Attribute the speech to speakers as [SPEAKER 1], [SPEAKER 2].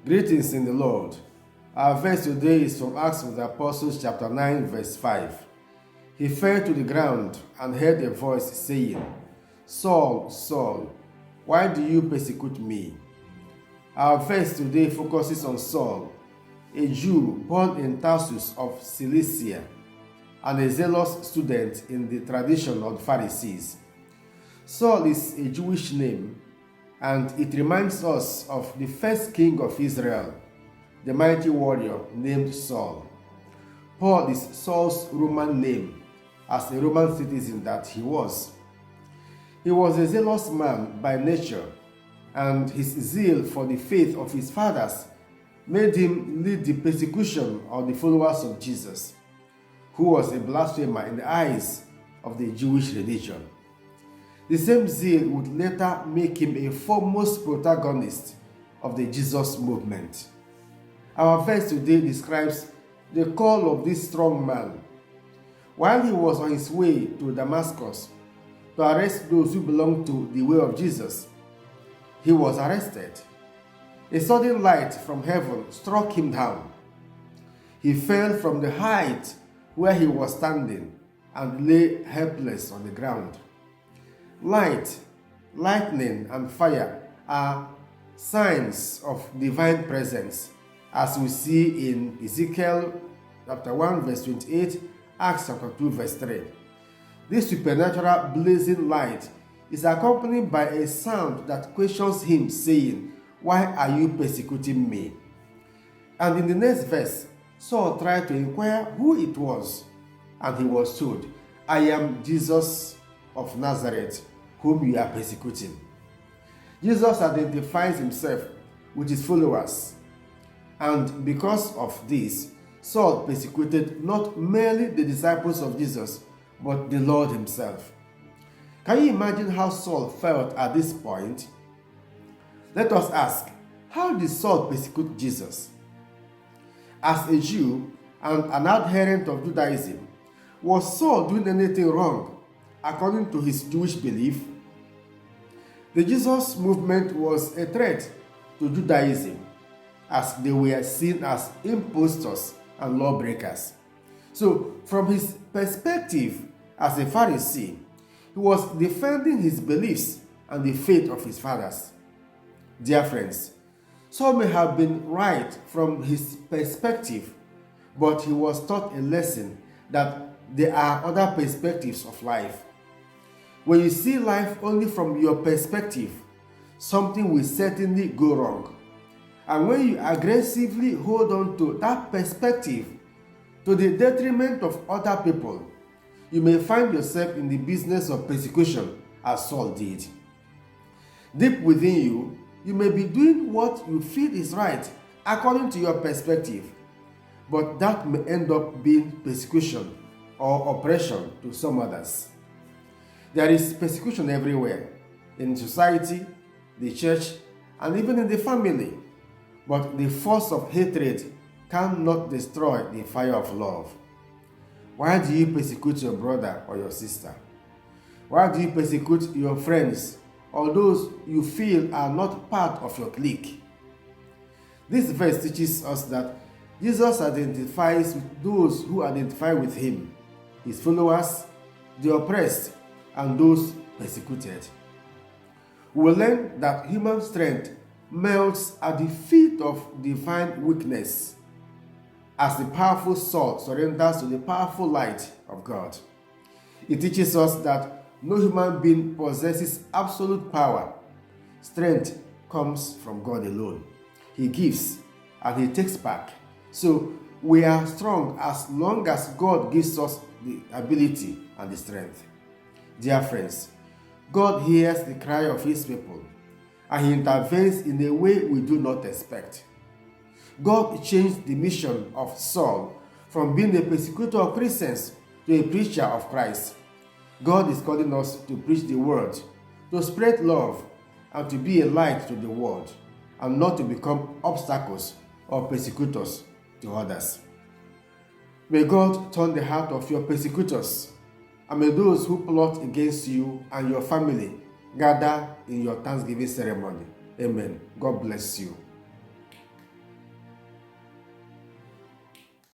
[SPEAKER 1] Greetings in the Lord. Our verse today is from Acts of the Apostles chapter 9 verse 5. He fell to the ground and heard a voice saying, Saul, Saul, why do you persecute me? Our verse today focuses on Saul, a Jew born in Tarsus of Cilicia and a zealous student in the tradition of the Pharisees. Saul is a Jewish name, and it reminds us of the first king of Israel, the mighty warrior named Saul. Paul is Saul's Roman name, as a Roman citizen that he was. He was a zealous man by nature, and his zeal for the faith of his fathers made him lead the persecution of the followers of Jesus, who was a blasphemer in the eyes of the Jewish religion. The same zeal would later make him a foremost protagonist of the Jesus movement. Our verse today describes the call of this strong man. While he was on his way to Damascus to arrest those who belonged to the way of Jesus, he was arrested. A sudden light from heaven struck him down. He fell from the height where he was standing and lay helpless on the ground. Light, lightning, and fire are signs of divine presence, as we see in Ezekiel chapter 1 verse 28, Acts chapter 2 verse 3. This supernatural blazing light is accompanied by a sound that questions him, saying, Why are you persecuting me? And in the next verse, Saul tried to inquire who it was, and he was told, I am Jesus of Nazareth, whom you are persecuting. Jesus identifies himself with his followers, and because of this, Saul persecuted not merely the disciples of Jesus, but the Lord himself. Can you imagine how Saul felt at this point? Let us ask, how did Saul persecute Jesus? As a Jew and an adherent of Judaism, was Saul doing anything wrong according to his Jewish belief? The Jesus movement was a threat to Judaism, as they were seen as impostors and lawbreakers. So, from his perspective as a Pharisee, he was defending his beliefs and the faith of his fathers. Dear friends, Saul may have been right from his perspective, but he was taught a lesson that there are other perspectives of life. When you see life only from your perspective, something will certainly go wrong. And when you aggressively hold on to that perspective to the detriment of other people, you may find yourself in the business of persecution, as Saul did. Deep within you, you may be doing what you feel is right according to your perspective, but that may end up being persecution or oppression to some others. There is persecution everywhere, in society, the church, and even in the family. But the force of hatred cannot destroy the fire of love. Why do you persecute your brother or your sister? Why do you persecute your friends or those you feel are not part of your clique? This verse teaches us that Jesus identifies with those who identify with him, his followers, the oppressed, and those persecuted. We will learn that human strength melts at the feet of divine weakness as the powerful Saul surrenders to the powerful light of God. It teaches us that no human being possesses absolute power. Strength comes from God alone. He gives and he takes back. So we are strong as long as God gives us the ability and the strength. Dear friends, God hears the cry of his people, and he intervenes in a way we do not expect. God changed the mission of Saul from being a persecutor of Christians to a preacher of Christ. God is calling us to preach the word, to spread love, and to be a light to the world, and not to become obstacles or persecutors to others. May God turn the heart of your persecutors, and may those who plot against you and your family gather in your Thanksgiving ceremony. Amen. God bless you.